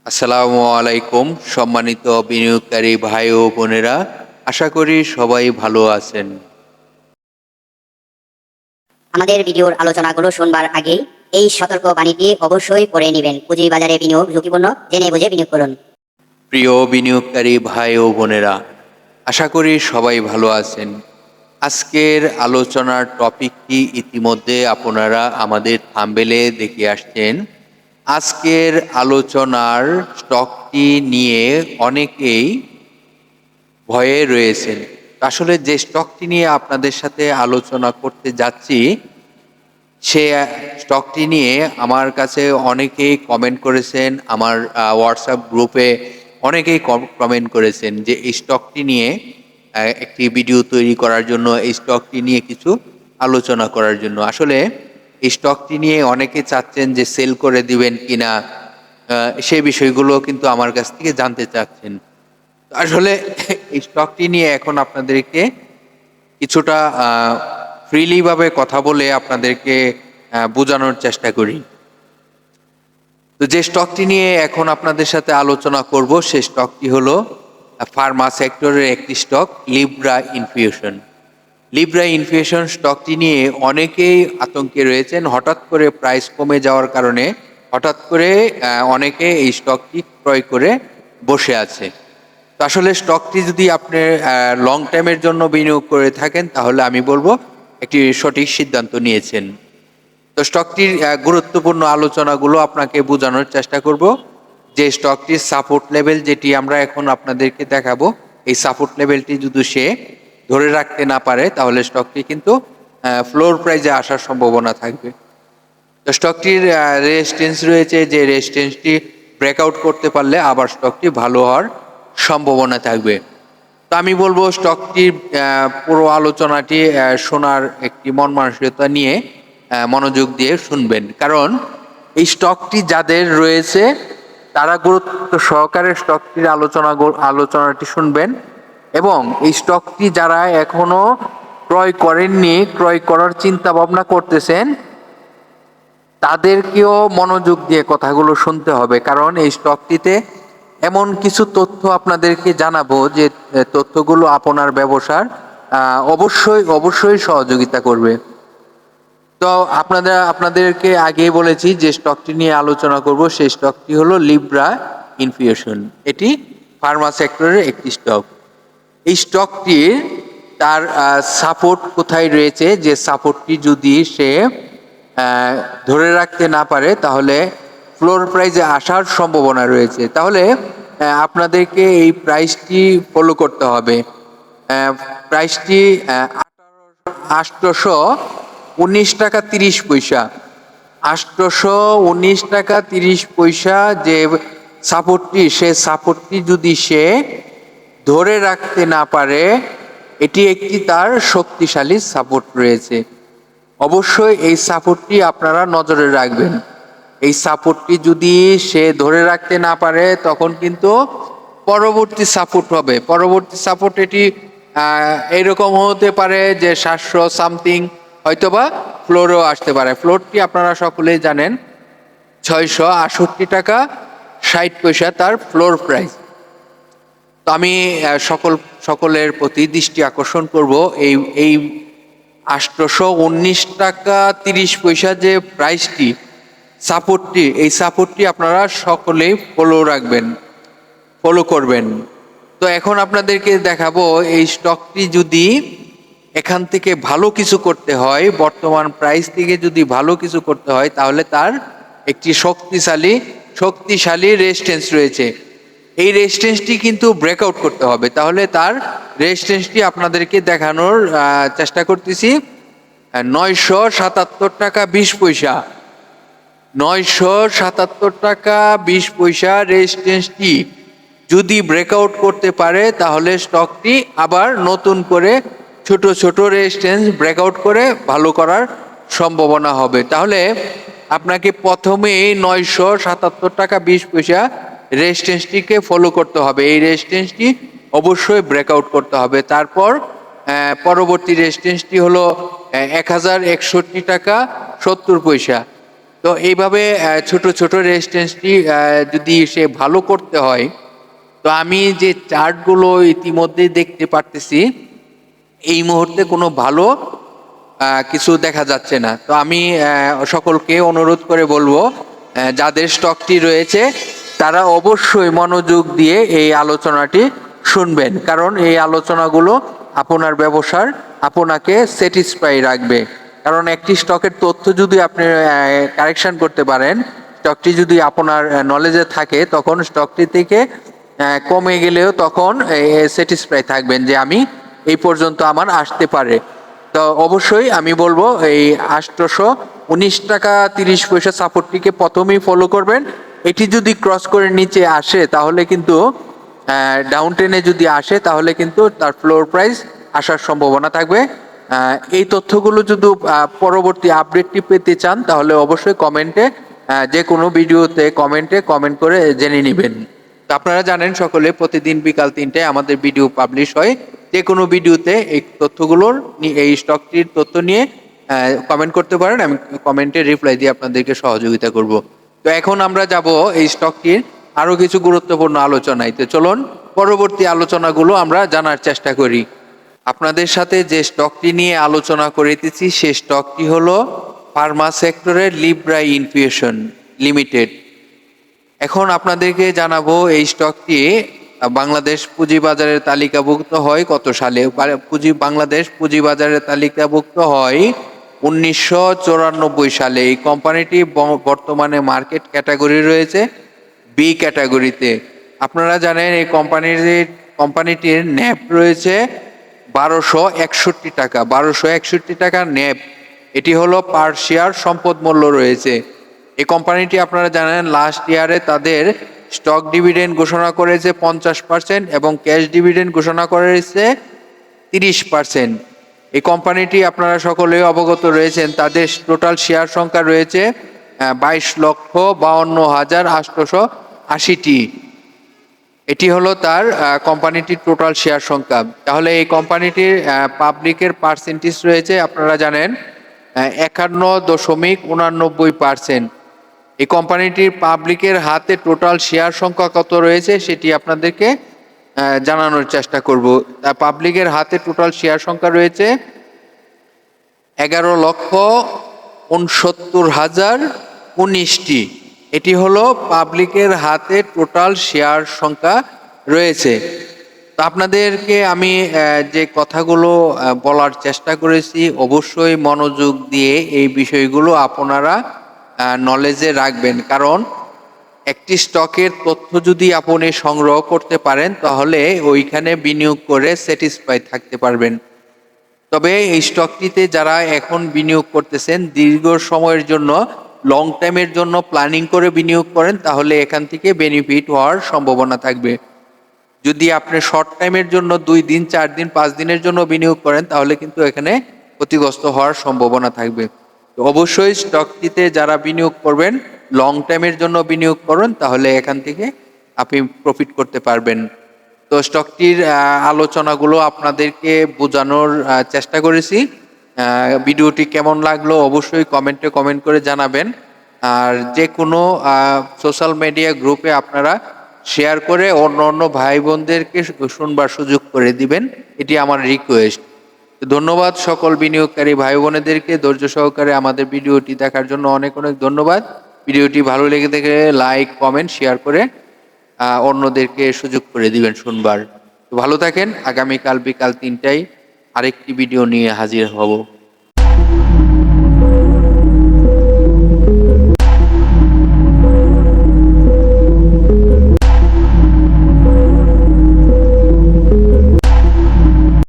আসসালামু আলাইকুম সম্মানিত বিনিয়োগকারী ভাই ও বোনেরা, আশা করি সবাই ভালো আছেন। আমাদের ভিডিওর আলোচনাগুলো শুনবার আগেই এই সতর্ক বাণীটি অবশ্যই পড়ে নেবেন। পুঁজিবাজারে বিনিয়োগ ঝুঁকিপূর্ণ, জেনে বুঝে বিনিয়োগ করুন। প্রিয় বিনিয়োগকারী ভাই ও বোনেরা, আশা করি সবাই ভালো আছেন। আজকের আলোচনার টপিকটি ইতিমধ্যে আপনারা আমাদের থাম্বনেলে দেখে আসছেন। আজকের আলোচনার স্টকটি নিয়ে অনেকেই ভয়ে রয়েছেন। আসলে যে স্টকটি নিয়ে আপনাদের সাথে আলোচনা করতে যাচ্ছি, সে স্টকটি নিয়ে আমার কাছে অনেকেই কমেন্ট করেছেন, আমার হোয়াটসঅ্যাপ গ্রুপে অনেকেই কমেন্ট করেছেন যে এই স্টকটি নিয়ে একটি ভিডিও তৈরি করার জন্য, এই স্টকটি নিয়ে কিছু আলোচনা করার জন্য। আসলে এই স্টকটি নিয়ে অনেকে চাচ্ছেন যে সেল করে দিবেন কিনা, সেই বিষয়গুলো কিন্তু আমার কাছ থেকে জানতে চাচ্ছেন। আসলে এই স্টকটি নিয়ে এখন আপনাদেরকে কিছুটা ফ্রিলি ভাবে কথা বলে আপনাদেরকে বোঝানোর চেষ্টা করি। তো যে স্টকটি নিয়ে এখন আপনাদের সাথে আলোচনা করব, সেই স্টকটি হলো ফার্মা সেক্টরের একটি stock, Libra Infusion. Libra Infusion স্টকটি নিয়ে অনেকেই আতঙ্কে রয়েছেন। হঠাৎ করে প্রাইস কমে যাওয়ার কারণে হঠাৎ করে অনেকে এই স্টকটি ক্রয় করে বসে আছে। তো আসলে স্টকটি যদি আপনি লং টাইমের জন্য বিনিয়োগ করে থাকেন, তাহলে আমি বলবো একটি সঠিক সিদ্ধান্ত নিয়েছেন। তো স্টকটির গুরুত্বপূর্ণ আলোচনাগুলো আপনাকে বোঝানোর চেষ্টা করব। যে স্টকটির সাপোর্ট লেভেল যেটি আমরা এখন আপনাদেরকে দেখাবো, এই সাপোর্ট লেভেলটি যদি সে ধরে রাখতে না পারে, তাহলে স্টকটি কিন্তু ফ্লোর প্রাইজে আসার সম্ভাবনা থাকবে। তো স্টকটির রেজিস্ট্যান্স রয়েছে, যে রেজিস্ট্যান্সটি ব্রেকআউট করতে পারলে আবার স্টকটি ভালো হওয়ার সম্ভাবনা থাকবে। তো আমি বলবো স্টকটির পুরো আলোচনাটি শোনার একটি মন মানসিকতা নিয়ে মনোযোগ দিয়ে শুনবেন, কারণ এই স্টকটি যাদের রয়েছে তারা গুরুত্ব সহকারে স্টকটির আলোচনাটি শুনবেন, এবং এই স্টকটি যারা এখনো ক্রয় করেননি, ক্রয় করার চিন্তা ভাবনা করতেছেন, তাদেরকেও মনোযোগ দিয়ে কথাগুলো শুনতে হবে। কারণ এই স্টকটিতে এমন কিছু তথ্য আপনাদেরকে জানাবো, যে তথ্যগুলো আপনার ব্যবসার অবশ্যই সহযোগিতা করবে। তো আপনাদেরকে আগেই বলেছি যে স্টকটি নিয়ে আলোচনা করব, সেই স্টকটি হলো লিব্রা ইনফিউশন। এটি ফার্মা সেক্টরের একটি স্টক। এই স্টকটির তার সাপোর্ট কোথায় রয়েছে, যে সাপোর্টটি যদি সে ধরে রাখতে না পারে, তাহলে ফ্লোর প্রাইজে আসার সম্ভাবনা রয়েছে। তাহলে আপনাদেরকে এই প্রাইসটি ফলো করতে হবে। প্রাইসটি 819 টাকা 30 পয়সা, 819 টাকা 30 পয়সা যে সাপোর্টটি, সে সাপোর্টটি যদি সে ধরে রাখতে না পারে, এটি একটি তার শক্তিশালী সাপোর্ট রয়েছে। অবশ্যই এই সাপোর্টটি আপনারা নজরে রাখবেন। এই সাপোর্টটি যদি সে ধরে রাখতে না পারে, তখন কিন্তু পরবর্তী সাপোর্ট হবে। পরবর্তী সাপোর্ট এটি এইরকম হতে পারে যে 700 সামথিং, হয়তোবা ফ্লোরেও আসতে পারে। ফ্লোরটি আপনারা সকলেই জানেন, 668 টাকা 60 পয়সা তার ফ্লোর প্রাইস। তো আমি সকলের প্রতি দৃষ্টি আকর্ষণ করব, এই 819 টাকা 30 পয়সা যে প্রাইসটি, সাপোর্টটি, এই সাপোর্টটি আপনারা সকলেই ফলো করবেন। তো এখন আপনাদেরকে দেখাবো এই স্টকটি যদি এখান থেকে ভালো কিছু করতে হয়, বর্তমান প্রাইস থেকে যদি ভালো কিছু করতে হয়, তাহলে তার একটি শক্তিশালী রেজিস্ট্যান্স রয়েছে। এই রেজিস্ট্যান্সটি কিন্তু ব্রেকআউট করতে হবে। তাহলে তার রেজিস্ট্যান্সটি আপনাদেরকে দেখানোর চেষ্টা করতেছি। 977 টাকা 20 পয়সা, 977 টাকা 20 পয়সা রেজিস্ট্যান্সটি যদি ব্রেকআউট করতে পারে, তাহলে স্টকটি আবার নতুন করে ছোট রেজিস্ট্যান্স ব্রেকআউট করে ভালো করার সম্ভাবনা হবে। তাহলে আপনাকে প্রথমেই 977 টাকা 20 পয়সা রেজিস্ট্যান্সটিকে ফলো করতে হবে। এই রেজিস্ট্যান্সটি অবশ্যই ব্রেকআউট করতে হবে। তারপর পরবর্তী রেজিস্ট্যান্সটি হলো 1061 টাকা 70 পয়সা। তো এইভাবে ছোট ছোট রেজিস্ট্যান্সটি যদি সে ভালো করতে হয়, তো আমি যে চার্টগুলো ইতিমধ্যেই দেখতে পারতেছি এই মুহূর্তে কোনো ভালো কিছু দেখা যাচ্ছে না। তো আমি সকলকে অনুরোধ করে বলবো, যাদের স্টকটি রয়েছে তারা অবশ্যই মনোযোগ দিয়ে এই আলোচনাটি শুনবেন, কারণ এই আলোচনাগুলো আপনার ব্যবসার আপনাকে স্যাটিসফাই রাখবে। কারণ একটি স্টকের তথ্য যদি আপনি কারেকশন করতে পারেন, স্টকটি যদি আপনার নলেজে থাকে, তখন স্টকটি থেকে কমে গেলেও তখন স্যাটিসফাই থাকবেন যে আমি এই পর্যন্ত আমার আসতে পারে। তো অবশ্যই আমি বলবো এই 819 টাকা 30 পয়সা সাপোর্টটিকে প্রথমেই ফলো করবেন। এটি যদি ক্রস করে নিচে আসে তাহলে কিন্তু ডাউন ট্রেনে যদি আসে তাহলে কিন্তু তার ফ্লোর প্রাইস আসার সম্ভাবনা থাকবে। এই তথ্যগুলো যদি পরবর্তী আপডেটটি পেতে চান তাহলে অবশ্যই কমেন্টে যে কোনো ভিডিওতে কমেন্ট করে জেনে নেবেন। তো আপনারা জানেন সকলে প্রতিদিন বিকাল 3টায় আমাদের ভিডিও পাবলিশ হয়। যে কোনো ভিডিওতে এই তথ্যগুলোর এই স্টকটির তথ্য নিয়ে কমেন্ট করতে পারেন, আমি কমেন্টে রিপ্লাই দিয়ে আপনাদেরকে সহযোগিতা করব। তো এখন আমরা যাব এই স্টকটির আরো কিছু গুরুত্বপূর্ণ আলোচনায়। তো চলুন পরবর্তী আলোচনাগুলো আমরা জানার চেষ্টা করি। আপনাদের সাথে যে স্টকটি নিয়ে আলোচনা করিতেছি সেই স্টকটি হলো ফার্মা সেক্টরের লিব্রা ইনফিউশন লিমিটেড। এখন আপনাদেরকে জানাবো এই স্টকটি বাংলাদেশ পুঁজিবাজারের তালিকাভুক্ত হয় কত সালে। বাংলাদেশ পুঁজিবাজারের তালিকাভুক্ত হয় 1994 সালে। এই কোম্পানিটি বর্তমানে মার্কেট ক্যাটাগরি রয়েছে বি ক্যাটাগরিতে। আপনারা জানেন এই কোম্পানিটির ন্যাপ রয়েছে 1261 টাকা ন্যাপ। এটি হলো পার শেয়ার সম্পদ মূল্য রয়েছে। এই কোম্পানিটি আপনারা জানেন লাস্ট ইয়ারে তাদের স্টক ডিভিডেন্ড ঘোষণা করেছে 50% এবং ক্যাশ ডিভিডেন্ড ঘোষণা করেছে 30%। এই কোম্পানিটি আপনারা সকলেই অবগত রয়েছেন, তাদের টোটাল শেয়ার সংখ্যা রয়েছে 22,52,880টি। এটি হলো তার কোম্পানিটির টোটাল শেয়ার সংখ্যা। তাহলে এই কোম্পানিটির পাবলিকের পার্সেন্টেজ রয়েছে আপনারা জানেন 51.89%। এই কোম্পানিটির পাবলিকের হাতে টোটাল শেয়ার সংখ্যা কত রয়েছে সেটি আপনাদেরকে জানানোর চেষ্টা করব। পাবলিকের হাতে টোটাল শেয়ার সংখ্যা রয়েছে 11,69,019টি। এটি হলো পাবলিকের হাতে টোটাল শেয়ার সংখ্যা রয়েছে। তো আপনাদেরকে আমি যে কথাগুলো বলার চেষ্টা করেছি অবশ্যই মনোযোগ দিয়ে এই বিষয়গুলো আপনারা নলেজে রাখবেন, কারণ একটি স্টকের তথ্য যদি আপনি সংগ্রহ করতে পারেন তাহলে ওইখানে বিনিয়োগ করে স্যাটিসফাই থাকতে পারবেন। তবে এই স্টকটিতে যারা এখন বিনিয়োগ করতেছেন দীর্ঘ সময়ের জন্য লং টাইমের জন্য প্ল্যানিং করে বিনিয়োগ করেন তাহলে এখান থেকে বেনিফিট হওয়ার সম্ভাবনা থাকবে। যদি আপনি শর্ট টাইমের জন্য 2 দিন 4 দিন 5 দিনের জন্য বিনিয়োগ করেন তাহলে কিন্তু এখানে ক্ষতিগ্রস্ত হওয়ার সম্ভাবনা থাকবে। তো অবশ্যই স্টকটিতে যারা বিনিয়োগ করবেন লং টাইমের জন্য বিনিয়োগ করুন, তাহলে এখান থেকে আপনি প্রফিট করতে পারবেন। তো স্টকটির আলোচনাগুলো আপনাদেরকে বোঝানোর চেষ্টা করেছি। ভিডিওটি কেমন লাগলো অবশ্যই কমেন্ট করে জানাবেন। আর যে কোনো সোশ্যাল মিডিয়া গ্রুপে আপনারা শেয়ার করে অন্য ভাই বোনদেরকে শুনবার সুযোগ করে দিবেন, এটি আমার রিকোয়েস্ট। ধন্যবাদ সকল বিনিয়োগকারী ভাই বোনেদেরকে ধৈর্য সহকারে আমাদের ভিডিওটি দেখার জন্য অনেক ধন্যবাদ। ভিডিওটি ভালো লেগে থাকলে লাইক কমেন্ট শেয়ার করে অন্যদেরকে সুযোগ করে দিবেন শুনবার। তো ভালো থাকেন। আগামীকাল বিকাল 3টায় আরেকটি ভিডিও নিয়ে হাজির হব।